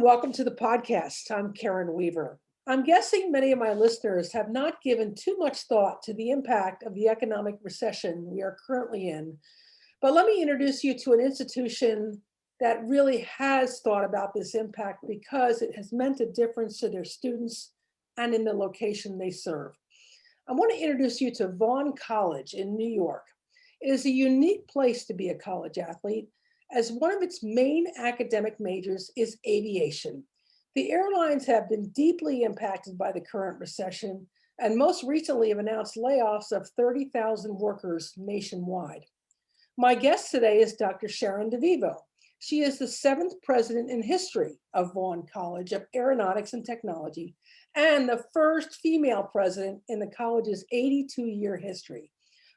welcome to the podcast. I'm Karen Weaver. I'm guessing many of my listeners have not given too much thought to the impact of the economic recession we are currently in. But let me introduce you to an institution that really has thought about this impact because it has meant a difference to their students and in the location they serve. I want to introduce you to Vaughn College in New York. It is a unique place to be a college athlete, as one of its main academic majors is aviation. The airlines have been deeply impacted by the current recession, and most recently have announced layoffs of 30,000 workers nationwide. My guest today is Dr. Sharon DeVivo. She is the 7th president in history of Vaughn College of Aeronautics and Technology, and the first female president in the college's 82-year history.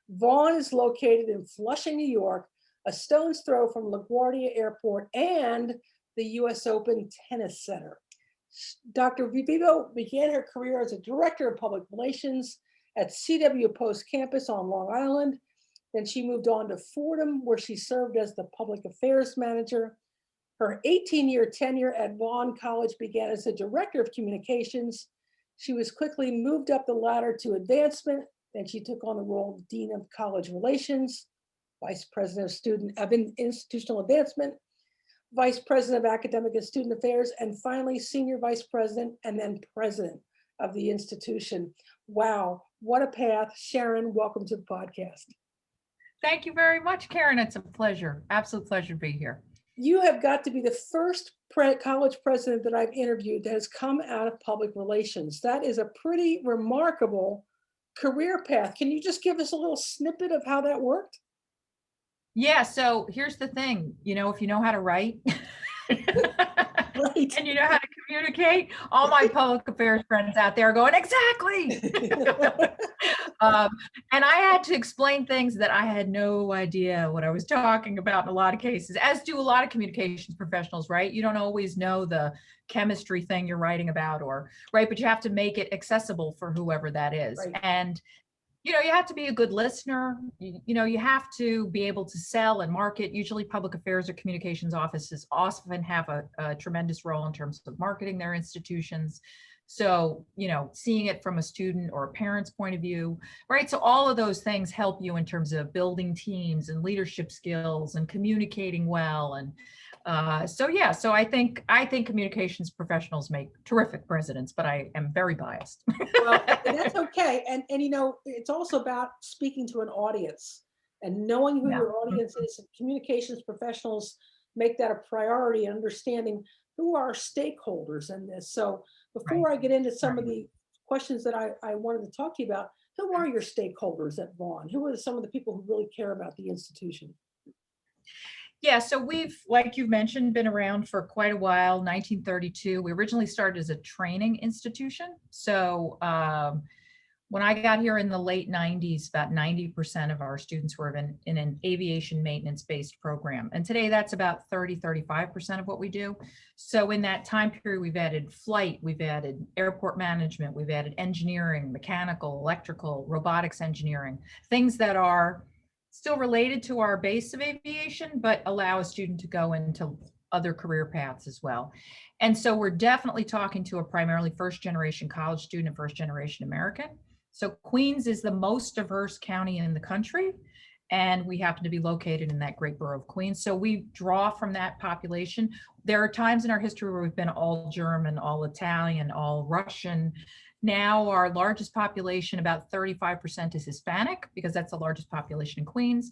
Vaughn is located in Flushing, New York, a stone's throw from LaGuardia Airport and the US Open Tennis Center. Dr. DeVivo began her career as a director of public relations at CW Post campus on Long Island. Then she moved on to Fordham, where she served as the public affairs manager. Her 18-year tenure at Vaughn College began as a director of communications. She was quickly moved up the ladder to advancement. Then she took on the role of Dean of College Relations, Vice President of Institutional Advancement, Vice President of Academic and Student Affairs, and finally Senior Vice President and then President of the institution. Wow, what a path. Sharon, welcome to the podcast. Thank you very much, Karen. It's a pleasure, absolute pleasure to be here. You have got to be the first college president that I've interviewed that has come out of public relations. That is a pretty remarkable career path. Can you just give us a little snippet of how that worked? Yeah, so here's the thing, if you know how to write Right. and you know how to communicate, all my public affairs friends out there are going, exactly. And I had to explain things that I had no idea what I was talking about in a lot of cases, as do a lot of communications professionals, right? You don't always know the chemistry thing you're writing about, but you have to make it accessible for whoever that is. Right. And you have to be a good listener. You have to be able to sell and market. Usually public affairs or communications offices often have a tremendous role in terms of marketing their institutions. So, seeing it from a student or a parent's point of view, right? So all of those things help you in terms of building teams and leadership skills and communicating well. And so I think communications professionals make terrific presidents, but I am very biased. Well, that's okay. And it's also about speaking to an audience and knowing who your audience is. And communications professionals make that a priority, and understanding who are stakeholders in this. So before I get into some of the questions that I wanted to talk to you about, who are your stakeholders at Vaughn? Who are some of the people who really care about the institution? Yeah, so we've, like you've mentioned, been around for quite a while, 1932. We originally started as a training institution. So when I got here in the late 90s, about 90% of our students were in an aviation maintenance-based program. And today that's about 35% of what we do. So in that time period, we've added flight, we've added airport management, we've added engineering, mechanical, electrical, robotics engineering, things that are still related to our base of aviation, but allow a student to go into other career paths as well. And so we're definitely talking to a primarily first-generation college student and first-generation American. So Queens is the most diverse county in the country, and we happen to be located in that great borough of Queens. So we draw from that population. There are times in our history where we've been all German, all Italian, all Russian. Now our largest population, about 35%, is Hispanic, because that's the largest population in Queens,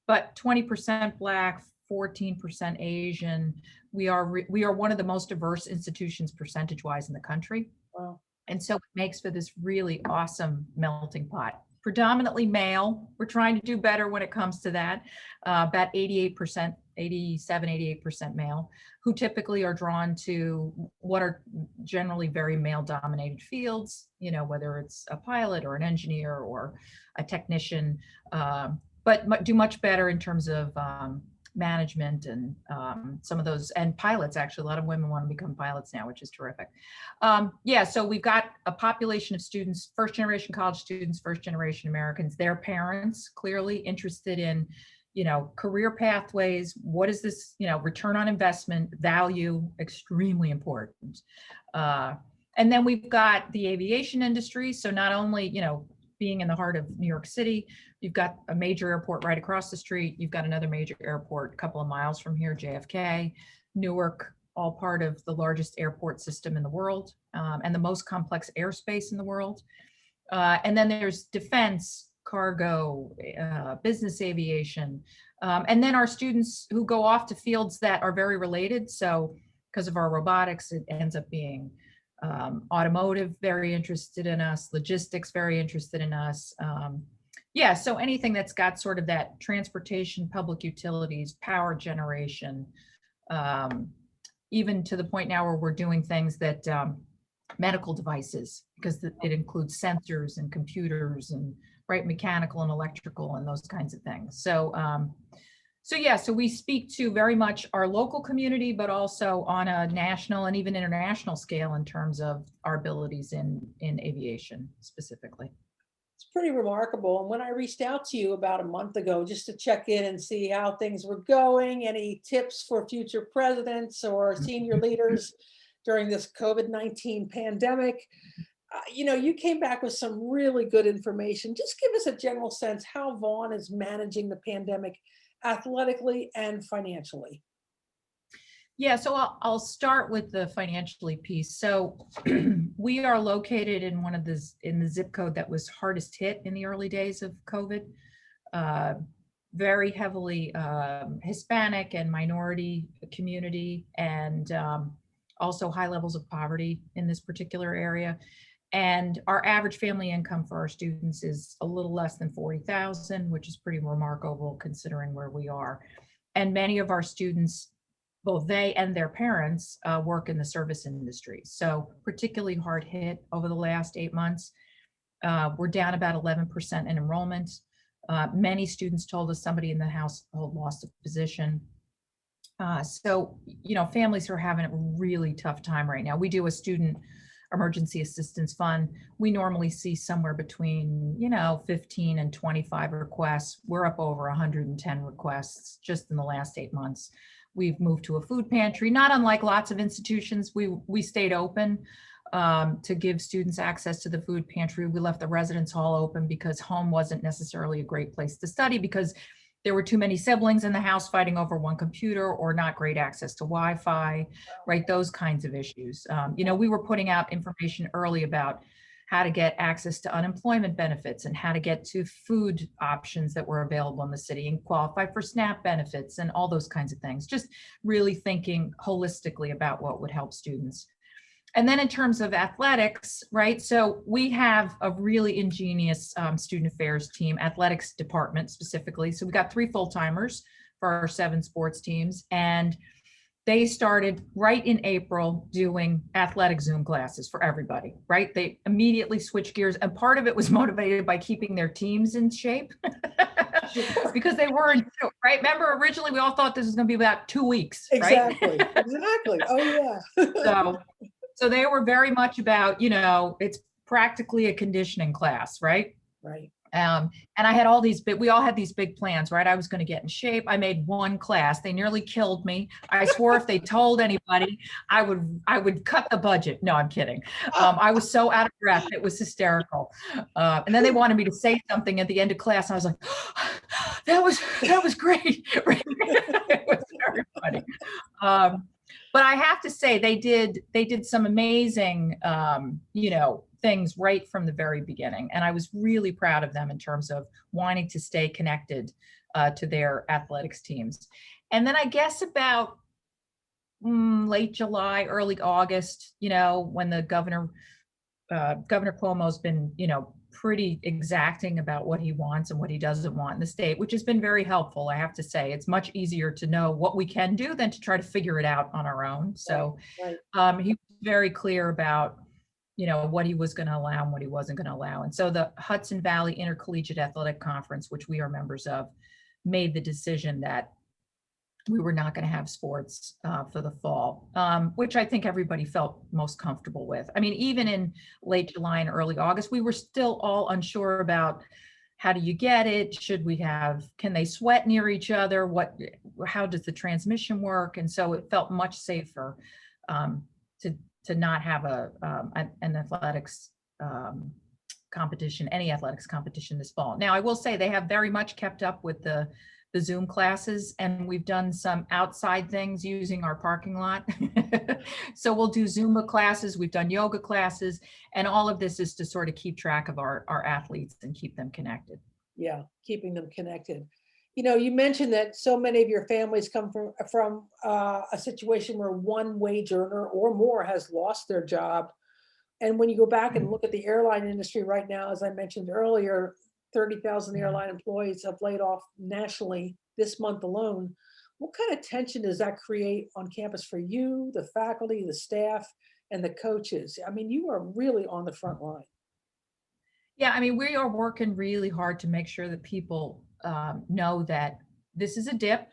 but 20% Black, 14% Asian. We are one of the most diverse institutions percentage-wise in the country. Wow. And so it makes for this really awesome melting pot. Predominantly male. We're trying to do better when it comes to that. About 88%, 87, 88% male, who typically are drawn to what are generally very male-dominated fields, whether it's a pilot or an engineer or a technician, but do much better in terms of management and some of those, and pilots. Actually, a lot of women want to become pilots now, which is terrific. So we've got a population of students, first generation college students, first generation Americans, their parents clearly interested in career pathways. What is this, return on investment, value, extremely important. And then we've got the aviation industry. So not only, being in the heart of New York City, you've got a major airport right across the street. You've got another major airport a couple of miles from here, JFK, Newark, all part of the largest airport system in the world, and the most complex airspace in the world. And then there's defense, cargo, business aviation. And then our students who go off to fields that are very related. So because of our robotics, it ends up being automotive, very interested in us, logistics, very interested in us. So anything that's got sort of that transportation, public utilities, power generation, even to the point now where we're doing things that medical devices, because it includes sensors and computers and mechanical and electrical and those kinds of things. So we speak to very much our local community, but also on a national and even international scale in terms of our abilities in aviation specifically. It's pretty remarkable. And when I reached out to you about a month ago, just to check in and see how things were going, any tips for future presidents or senior leaders during this COVID-19 pandemic, you came back with some really good information. Just give us a general sense how Vaughan is managing the pandemic athletically and financially. Yeah, so I'll start with the financially piece. So we are located in in the zip code that was hardest hit in the early days of COVID. Very heavily Hispanic and minority community, and also high levels of poverty in this particular area. And our average family income for our students is a little less than 40,000, which is pretty remarkable considering where we are. And many of our students, both they and their parents, work in the service industry. So particularly hard hit over the last 8 months. We're down about 11% in enrollment. Many students told us somebody in the household lost a position. So families are having a really tough time right now. We do a student emergency assistance fund. We normally see somewhere between 15 and 25 requests. We're up over 110 requests just in the last 8 months. We've moved to a food pantry, not unlike lots of institutions. We stayed open to give students access to the food pantry. We left the residence hall open because home wasn't necessarily a great place to study because there were too many siblings in the house fighting over one computer or not great access to Wi-Fi, right? Those kinds of issues. We were putting out information early about how to get access to unemployment benefits and how to get to food options that were available in the city and qualify for SNAP benefits and all those kinds of things. Just really thinking holistically about what would help students. And then in terms of athletics, right? So we have a really ingenious student affairs team, athletics department specifically. So we got 3 full-timers for our 7 sports teams. And they started right in April doing athletic Zoom classes for everybody, right? They immediately switched gears. And part of it was motivated by keeping their teams in shape because they weren't, right? Remember, originally we all thought this was going to be about 2 weeks, right? Exactly. Oh, yeah. So they were very much about, it's practically a conditioning class, right? Right. And we all had these big plans, right? I was going to get in shape. I made 1 class. They nearly killed me. I swore if they told anybody, I would cut the budget. No, I'm kidding. I was so out of breath. It was hysterical. And then they wanted me to say something at the end of class. And I was like, that was great. It was very funny. But I have to say they did some amazing, things right from the very beginning. And I was really proud of them in terms of wanting to stay connected to their athletics teams. And then I guess about late July, early August, when the Governor Cuomo's been, pretty exacting about what he wants and what he doesn't want in the state, which has been very helpful. I have to say, it's much easier to know what we can do than to try to figure it out on our own. So he was very clear about, what he was going to allow and what he wasn't going to allow. And so the Hudson Valley Intercollegiate Athletic Conference, which we are members of, made the decision that we were not going to have sports for the fall, which I think everybody felt most comfortable with. I mean, even in late July and early August, we were still all unsure about, how do you get it? Can they sweat near each other? How does the transmission work? And so it felt much safer um, to not have an athletics competition, any athletics competition this fall. Now, I will say they have very much kept up with the Zoom classes, and we've done some outside things using our parking lot. So we'll do Zumba classes, we've done yoga classes, and all of this is to sort of keep track of our athletes and keep them connected. Yeah, keeping them connected. You mentioned that so many of your families come from a situation where one wage earner or more has lost their job. And when you go back and look at the airline industry right now, as I mentioned earlier, 30,000 Yeah. airline employees have laid off nationally this month alone. What kind of tension does that create on campus for you, the faculty, the staff, and the coaches? I mean, you are really on the front line. Yeah, I mean, we are working really hard to make sure that people know that this is a dip.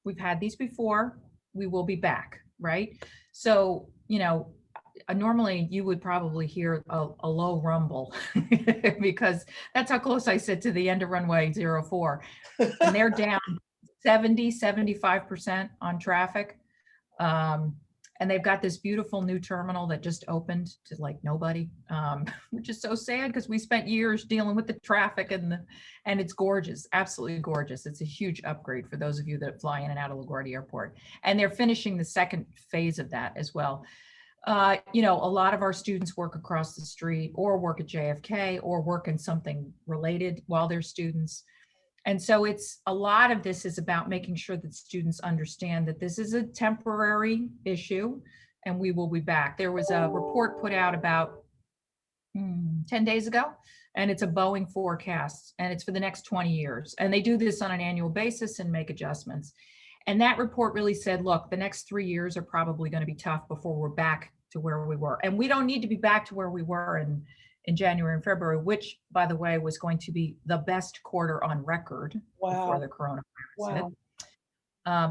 We've had these before. We will be back, right? So, normally you would probably hear a low rumble because that's how close I sit to the end of runway 04. And they're down 75% on traffic. Um, and they've got this beautiful new terminal that just opened to like nobody, which is so sad because we spent years dealing with the traffic and it's gorgeous, absolutely gorgeous. It's a huge upgrade for those of you that fly in and out of LaGuardia Airport. And they're finishing the second phase of that as well. A lot of our students work across the street or work at JFK or work in something related while they're students. And so a lot of this is about making sure that students understand that this is a temporary issue and we will be back. There was a report put out about 10 days ago, and it's a Boeing forecast, and it's for the next 20 years. And they do this on an annual basis and make adjustments. And that report really said, look, the next 3 years are probably going to be tough before we're back to where we were. And we don't need to be back to where we were in January and February, which, by the way, was going to be the best quarter on record before the coronavirus hit.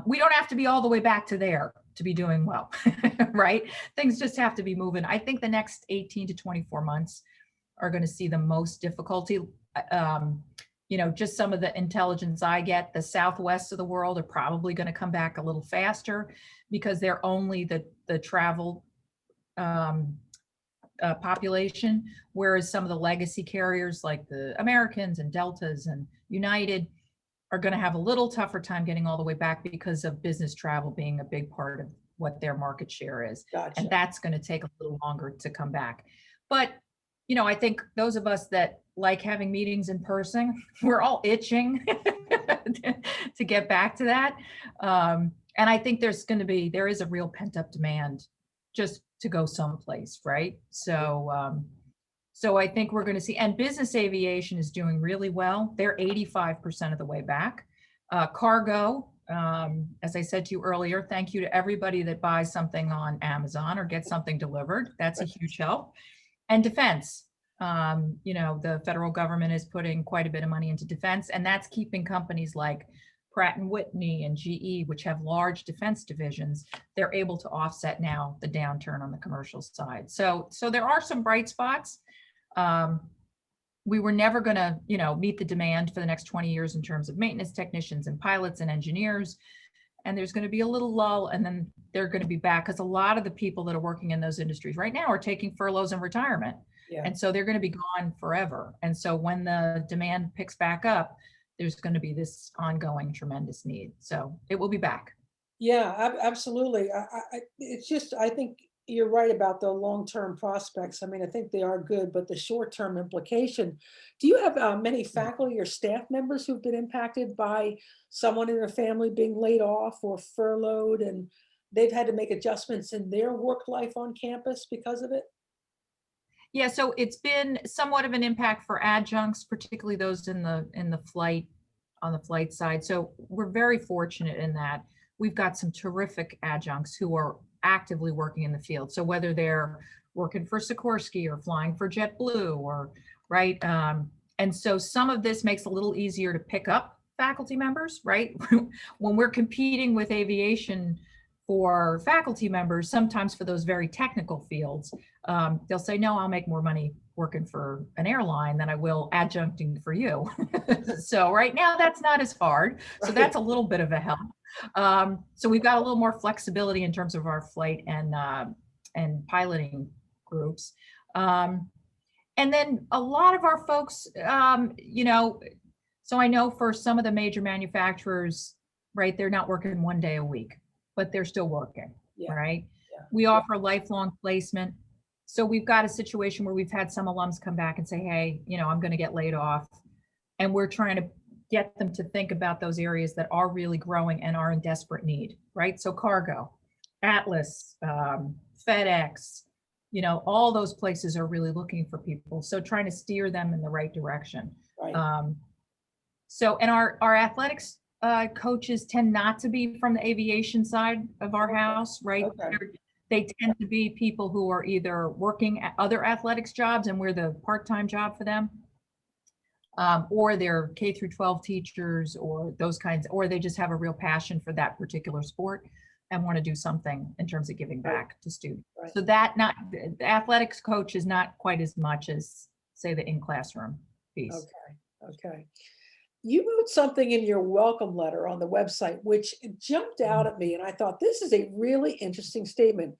We don't have to be all the way back to there to be doing well, right? Things just have to be moving. I think the next 18 to 24 months are going to see the most difficulty. Just some of the intelligence I get, the Southwest of the world are probably going to come back a little faster because they're only the travel population, whereas some of the legacy carriers like the Americans and Deltas and United are going to have a little tougher time getting all the way back because of business travel being a big part of what their market share is. Gotcha. And that's going to take a little longer to come back. But, I think those of us that like having meetings in person, we're all itching to get back to that. And I think there is a real pent up demand just to go someplace, right? So I think we're going to see, and business aviation is doing really well. They're 85% of the way back. Cargo, as I said to you earlier, thank you to everybody that buys something on Amazon or gets something delivered. That's a huge help. And defense, the federal government is putting quite a bit of money into defense, and that's keeping companies like Pratt and Whitney and GE, which have large defense divisions, they're able to offset now the downturn on the commercial side. So there are some bright spots. We were never going to, meet the demand for the next 20 years in terms of maintenance technicians and pilots and engineers. And there's going to be a little lull, and then they're going to be back because a lot of the people that are working in those industries right now are taking furloughs and retirement. Yeah. And so they're going to be gone forever. And so when the demand picks back up, there's going to be this ongoing tremendous need. So it will be back. Yeah, absolutely. I think you're right about the long-term prospects. I mean, I think they are good, but the short-term implication, do you have many faculty or staff members who've been impacted by someone in their family being laid off or furloughed, and they've had to make adjustments in their work life on campus because of it? Yeah, so it's been somewhat of an impact for adjuncts, particularly those on the flight side. So we're very fortunate in that we've got some terrific adjuncts who are actively working in the field. So whether they're working for Sikorsky or flying for JetBlue or right. And so some of this makes it a little easier to pick up faculty members, right? When we're competing with aviation for faculty members, sometimes for those very technical fields, they'll say, no, I'll make more money working for an airline than I will adjuncting for you. So right now that's not as hard. So that's a little bit of a help. So we've got a little more flexibility in terms of our flight and piloting groups. And then a lot of our folks, so I know for some of the major manufacturers, right, they're not working 1 day a week, but they're still working, right? Yeah. We offer lifelong placement. So we've got a situation where we've had some alums come back and say, hey, I'm going to get laid off. And we're trying to get them to think about those areas that are really growing and are in desperate need, right? So cargo, Atlas, FedEx, all those places are really looking for people. So trying to steer them in the right direction. Right. And our athletics coaches tend not to be from the aviation side of our house, right? Okay. They tend to be people who are either working at other athletics jobs and we're the part-time job for them, or they're K through 12 teachers or those kinds, or they just have a real passion for that particular sport and want to do something in terms of giving back to students. Right. So the athletics coach is not quite as much as, say, the in-classroom piece. Okay. You wrote something in your welcome letter on the website, which jumped out at me. And I thought, this is a really interesting statement.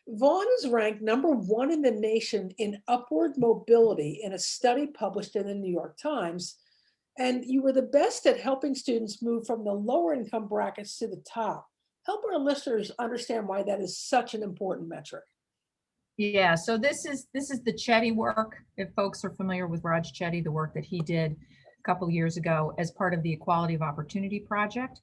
Vaughn is ranked #1 in the nation in upward mobility in a study published in the New York Times. And you were the best at helping students move from the lower income brackets to the top. Help our listeners understand why that is such an important metric. Yeah, so this is the Chetty work. If folks are familiar with Raj Chetty, the work that he did a couple of years ago as part of the Equality of Opportunity Project.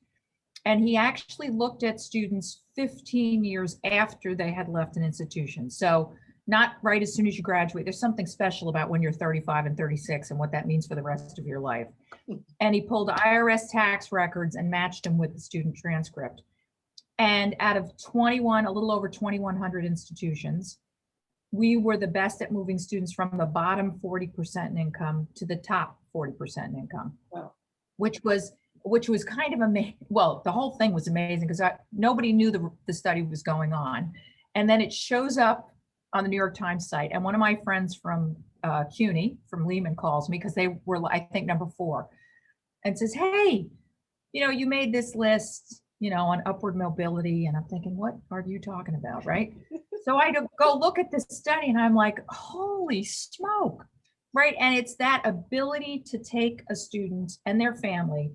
And he actually looked at students 15 years after they had left an institution. So not right as soon as you graduate. There's something special about when you're 35 and 36 and what that means for the rest of your life. And he pulled IRS tax records and matched them with the student transcript. And out of a little over 2,100 institutions, we were the best at moving students from the bottom 40% in income to the top 40% in income. Wow. Which was kind of amazing. Well, the whole thing was amazing because nobody knew the study was going on. And then it shows up on the New York Times site. And one of my friends from CUNY, from Lehman, calls me because they were, I think, #4 and says, hey, you made this list, on upward mobility. And I'm thinking, what are you talking about, right? So I go look at this study and I'm like, holy smoke, right? And it's that ability to take a student and their family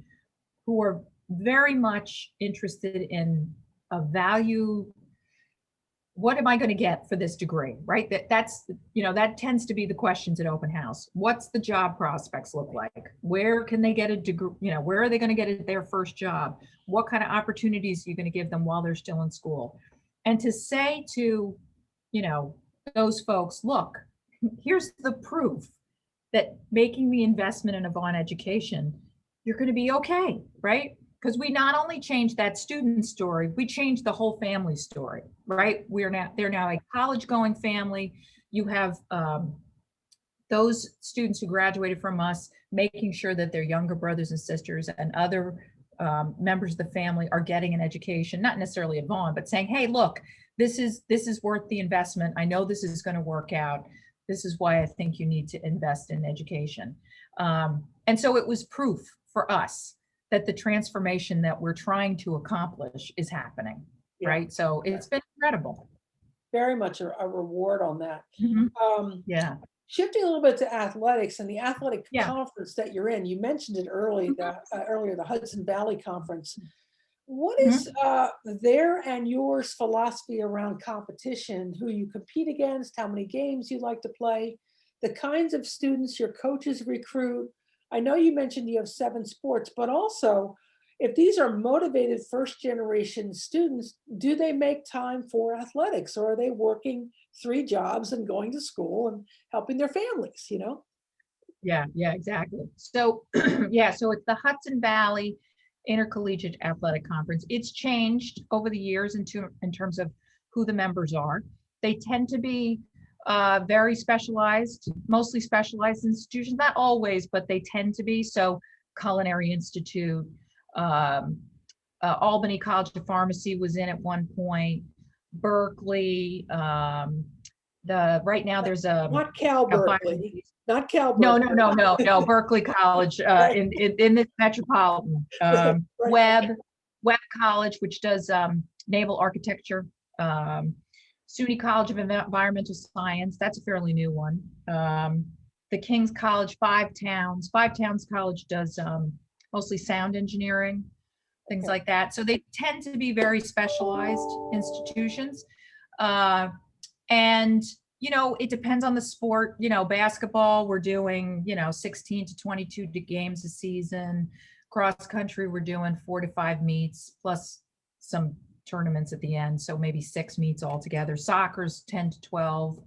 who are very much interested in a value. What am I going to get for this degree, right? That tends to be the questions at open house. What's the job prospects look like? Where can they get a degree? Where are they going to get their first job? What kind of opportunities are you going to give them while they're still in school? And to say to, those folks, look, here's the proof that making the investment in a Vaughn education, you're going to be okay, right? Because we not only changed that student story, we changed the whole family story, right? They're now a college-going family. You have those students who graduated from us making sure that their younger brothers and sisters and other members of the family are getting an education, not necessarily at Vaughn, but saying, hey, look, this is worth the investment. I know this is going to work out. This is why I think you need to invest in education. And so it was proof for us that the transformation that we're trying to accomplish is happening, right? So it's been incredible. Very much a reward on that. Yeah. Shifting a little bit to athletics and the athletic conference that you're in, you mentioned it earlier, the Hudson Valley Conference. What is their and yours philosophy around competition, who you compete against, how many games you like to play, the kinds of students your coaches recruit? I know you mentioned you have 7 sports, but also if these are motivated first generation students, do they make time for athletics, or are they working 3 jobs and going to school and helping their families, Yeah, exactly. So, so it's the Hudson Valley Intercollegiate Athletic Conference. It's changed over the years in terms of who the members are. They tend to be very specialized, mostly specialized institutions, not always, but they tend to be. So Culinary Institute, Albany College of Pharmacy was in at one point, Berkeley, right now there's Not Cal a Berkeley, not Cal no, Berkeley. no, no, no, no, Berkeley College, Right. in this metropolitan, Right. Webb College, which does, naval architecture, SUNY College of Environmental Science, that's a fairly new one. The King's College, Five Towns College does, mostly sound engineering, things Okay. like that. So they tend to be very specialized institutions. Uh, and it depends on the sport. Basketball, we're doing, 16 to 22 games a season. Cross country, we're doing 4 to 5 meets plus some tournaments at the end. So maybe 6 meets altogether. Soccer's 10 to 12.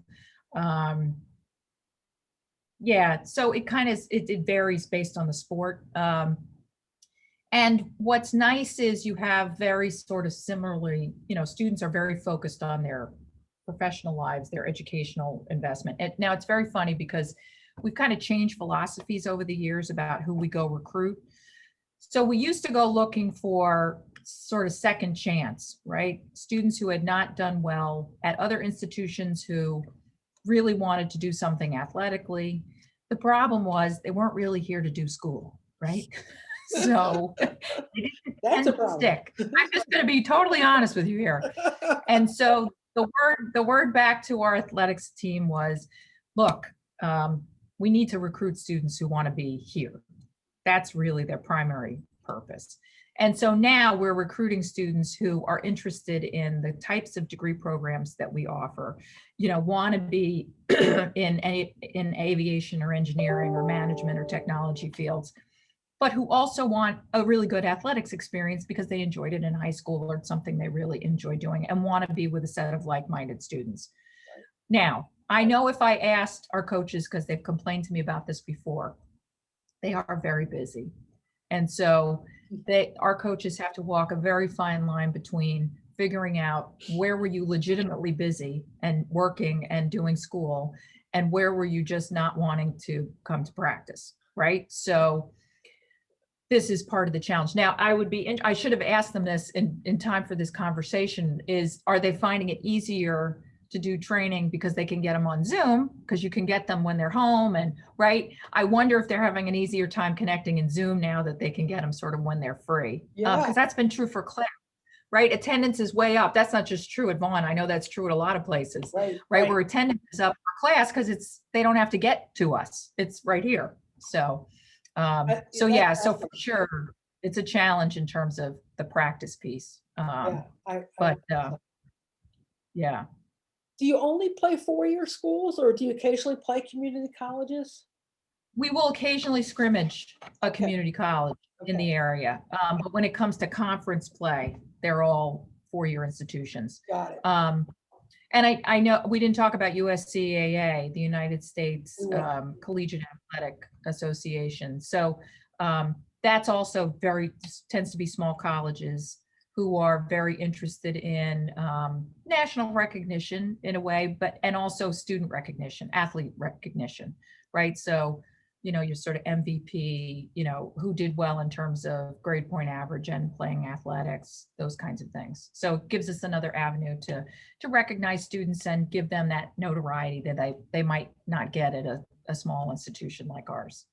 Yeah, so it kind of, it varies based on the sport. And what's nice is you have very sort of similarly, students are very focused on their professional lives, their educational investment. And now it's very funny because we've kind of changed philosophies over the years about who we go recruit. So we used to go looking for sort of second chance, right? Students who had not done well at other institutions who really wanted to do something athletically. The problem was they weren't really here to do school, right? So they didn't That's a tend to problem. stick. I'm just going to be totally honest with you here. And so the word back to our athletics team was, look, we need to recruit students who want to be here. That's really their primary purpose. And so now we're recruiting students who are interested in the types of degree programs that we offer, want to be in aviation or engineering or management or technology fields, but who also want a really good athletics experience because they enjoyed it in high school or something they really enjoy doing and want to be with a set of like-minded students. Right. Now, I know if I asked our coaches, because they've complained to me about this before, they are very busy. And so our coaches have to walk a very fine line between figuring out where were you legitimately busy and working and doing school, and where were you just not wanting to come to practice, right? So this is part of the challenge. Now, I should have asked them this in time for this conversation, are they finding it easier to do training because they can get them on Zoom, because you can get them when they're home, and right? I wonder if they're having an easier time connecting in Zoom now that they can get them sort of when they're free. Yeah. Because that's been true for class, right? Attendance is way up. That's not just true at Vaughn. I know that's true at a lot of places, right? Where attendance is up for class because they don't have to get to us. It's right here. So for sure, it's a challenge in terms of the practice piece. Yeah. Do you only play four-year schools, or do you occasionally play community colleges? We will occasionally scrimmage a community college in the area. But when it comes to conference play, they're all four-year institutions. Got it. And I know we didn't talk about USCAA, the United States Collegiate Athletic Association. So that's also tends to be small colleges who are very interested in national recognition in a way, and also student recognition, athlete recognition, right? So, your sort of MVP, who did well in terms of grade point average and playing athletics, those kinds of things. So it gives us another avenue to recognize students and give them that notoriety that they might not get at a small institution like ours.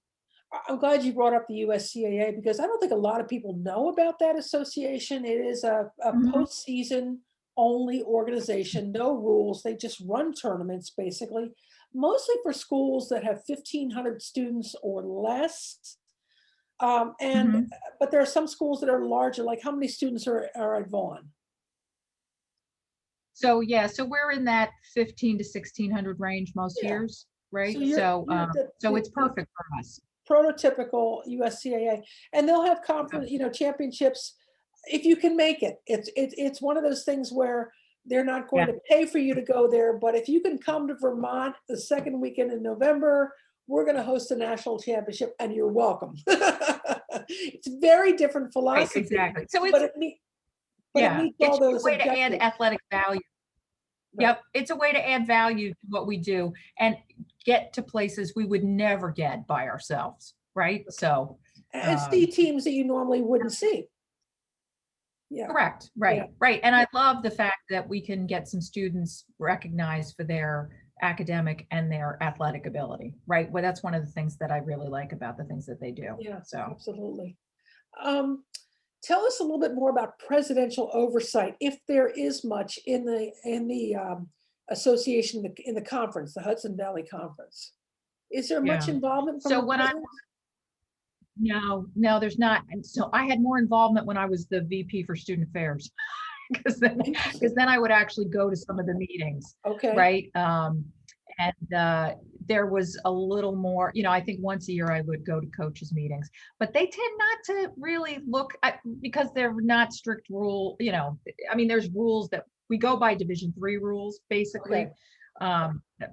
I'm glad you brought up the USCAA, because I don't think a lot of people know about that association. It is a postseason only organization, no rules. They just run tournaments basically, mostly for schools that have 1,500 students or less. But there are some schools that are larger. Like, how many students are at Vaughn? So we're in that 1,500 to 1,600 range most years, right? So it's perfect for us. Prototypical USCAA, and they'll have conference, championships if you can make it. It's one of those things where they're not going to pay for you to go there, but if you can come to Vermont the second weekend in November, we're going to host a national championship, and you're welcome. It's very different philosophy. Right, exactly. So it meets all those a way objectives. To add athletic value. Right. Yep, it's a way to add value to what we do and get to places we would never get by ourselves, right? So and see teams that you normally wouldn't see. Yeah. Correct. Right. Yeah. Right. And I love the fact that we can get some students recognized for their academic and their athletic ability, right? Well, that's one of the things that I really like about the things that they do. Yeah, So, absolutely. Um, Tell us a little bit more about presidential oversight, if there is much in the association, in the conference, the Hudson Valley Conference. Is there much yeah. involvement from So the when I president? no, there's not. And so I had more involvement when I was the VP for student affairs because Interesting. then I would actually go to some of the meetings, Okay, right? And there was a little more, I think once a year I would go to coaches meetings, but they tend not to really look at, because they're not strict I mean, there's rules that we go by Division III rules, okay, basically,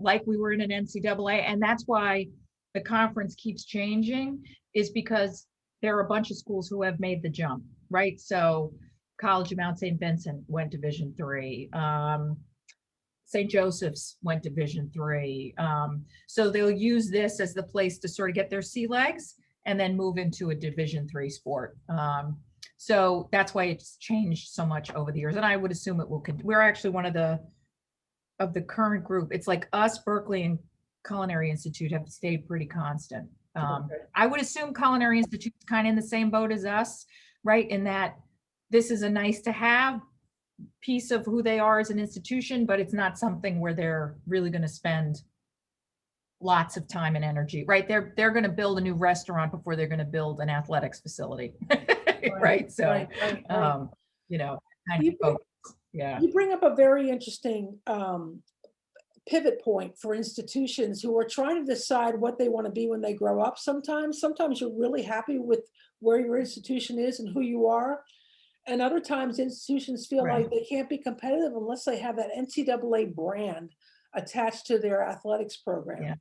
like we were in an NCAA, and that's why the conference keeps changing, is because there are a bunch of schools who have made the jump, right? So College of Mount St. Vincent went Division III. St. Joseph's went Division III. So they'll use this as the place to sort of get their sea legs and then move into a Division III sport. So that's why it's changed so much over the years. And I would assume it will. We're actually one of the current group. It's like us, Berkeley, and Culinary Institute have stayed pretty constant. okay. I would assume Culinary Institute's kind of in the same boat as us, right? In that this is a nice to have piece of who they are as an institution, but it's not something where they're really going to spend lots of time and energy, right? They're going to build a new restaurant before they're going to build an athletics facility, right? So, Right. you know, kind of You bring, focus. Yeah, you bring up a very interesting pivot point for institutions who are trying to decide what they want to be when they grow up. Sometimes you're really happy with where your institution is and who you are. And other times institutions feel right. like they can't be competitive unless they have that NCAA brand attached to their athletics program. Yeah.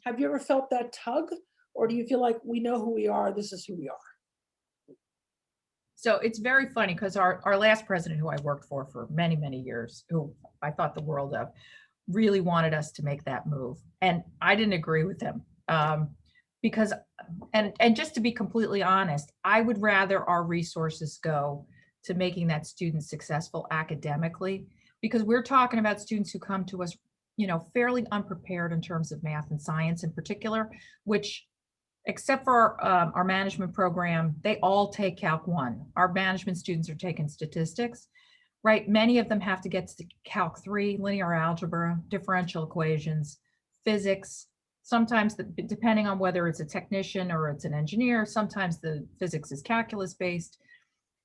Have you ever felt that tug? Or do you feel like we know who we are, this is who we are? So it's very funny because our last president, who I worked for many, many years, who I thought the world of, really wanted us to make that move. And I didn't agree with him. Because and just to be completely honest, I would rather our resources go to making that student successful academically, because we're talking about students who come to us, fairly unprepared in terms of math and science in particular, which, except for our management program, they all take Calc 1. Our management students are taking statistics, right? Many of them have to get to Calc 3, linear algebra, differential equations, physics. Sometimes, depending on whether it's a technician or it's an engineer, sometimes the physics is calculus based.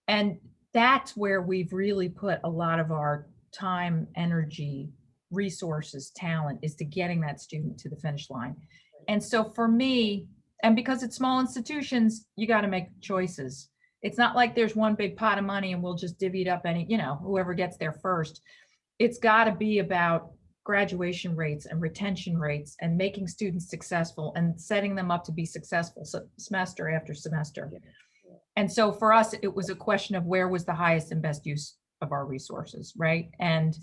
And that's where we've really put a lot of our time, energy, resources, talent, is to getting that student to the finish line. And so for me, and because it's small institutions, you got to make choices. It's not like there's one big pot of money and we'll just divvy it up whoever gets there first. It's got to be about graduation rates and retention rates and making students successful and setting them up to be successful semester after semester. And so for us, it was a question of where was the highest and best use of our resources, right? And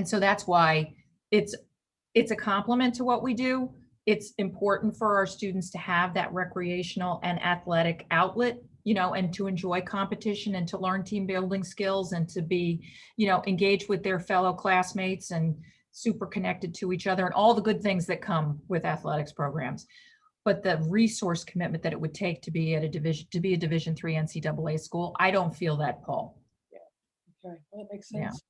so that's why it's a complement to what we do. It's important for our students to have that recreational and athletic outlet, and to enjoy competition and to learn team building skills and to be, engaged with their fellow classmates and super connected to each other and all the good things that come with athletics programs. But the resource commitment that it would take to be a Division III NCAA school, I don't feel that pull. Okay, well, that makes Yeah. sense.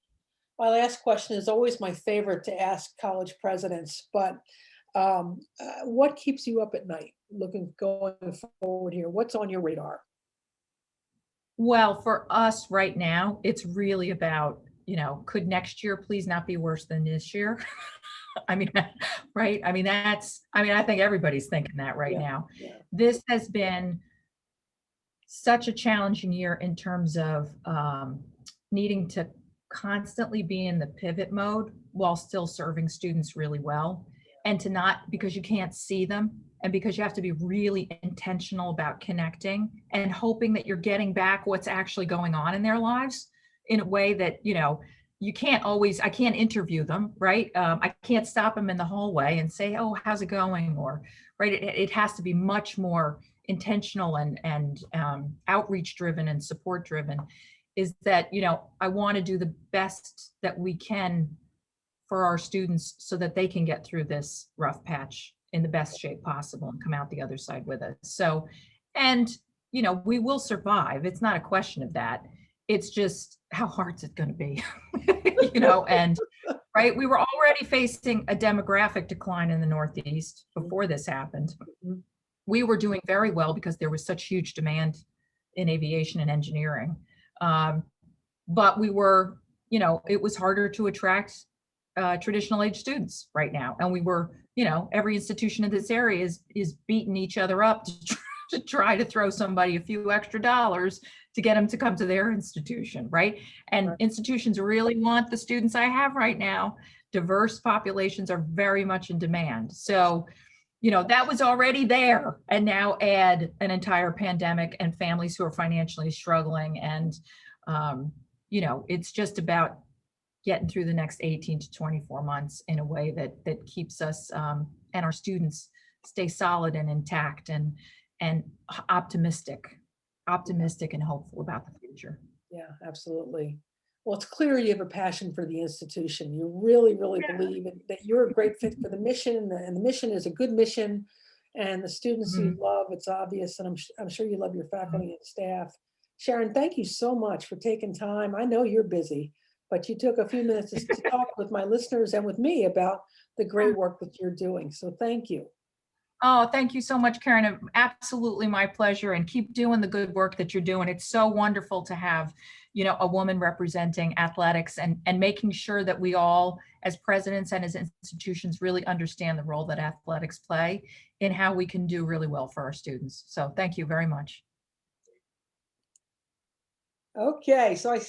My last question is always my favorite to ask college presidents, but what keeps you up at night going forward here? What's on your radar? Well, for us right now, it's really about, could next year please not be worse than this year? I mean, right? I mean, I think everybody's thinking that right Yeah, now. yeah, This has been such a challenging year in terms of needing to constantly be in the pivot mode while still serving students really well, and to not, because you can't see them and because you have to be really intentional about connecting and hoping that you're getting back what's actually going on in their lives in a way that, I can't interview them, right? I can't stop them in the hallway and say, oh, how's it going? Or, right, it has to be much more intentional and outreach driven and support driven. Is that, I want to do the best that we can for our students so that they can get through this rough patch in the best shape possible and come out the other side with us. So, and we will survive. It's not a question of that. It's just how hard's it going to be, and right. We were already facing a demographic decline in the Northeast before this happened. We were doing very well because there was such huge demand in aviation and engineering. But we were, it was harder to attract traditional age students right now. And we were, every institution in this area is beating each other up to try to throw somebody a few extra dollars to get them to come to their institution, right? And institutions really want the students I have right now. Diverse populations are very much in demand. So, that was already there. And now add an entire pandemic and families who are financially struggling. And, it's just about getting through the next 18 to 24 months in a way that keeps us and our students stay solid and intact and optimistic and hopeful about the future. Yeah, absolutely. Well, it's clear you have a passion for the institution. You really, really believe that you're a great fit for the mission, and the mission is a good mission. And the students you love, it's obvious, and I'm sure you love your faculty and staff. Sharon, thank you so much for taking time. I know you're busy, but you took a few minutes to talk with my listeners and with me about the great work that you're doing. So thank you. Oh, thank you so much, Karen. Absolutely my pleasure. And keep doing the good work that you're doing. It's so wonderful to have, a woman representing athletics and making sure that we all, as presidents and as institutions, really understand the role that athletics play in how we can do really well for our students. So thank you very much. Okay, so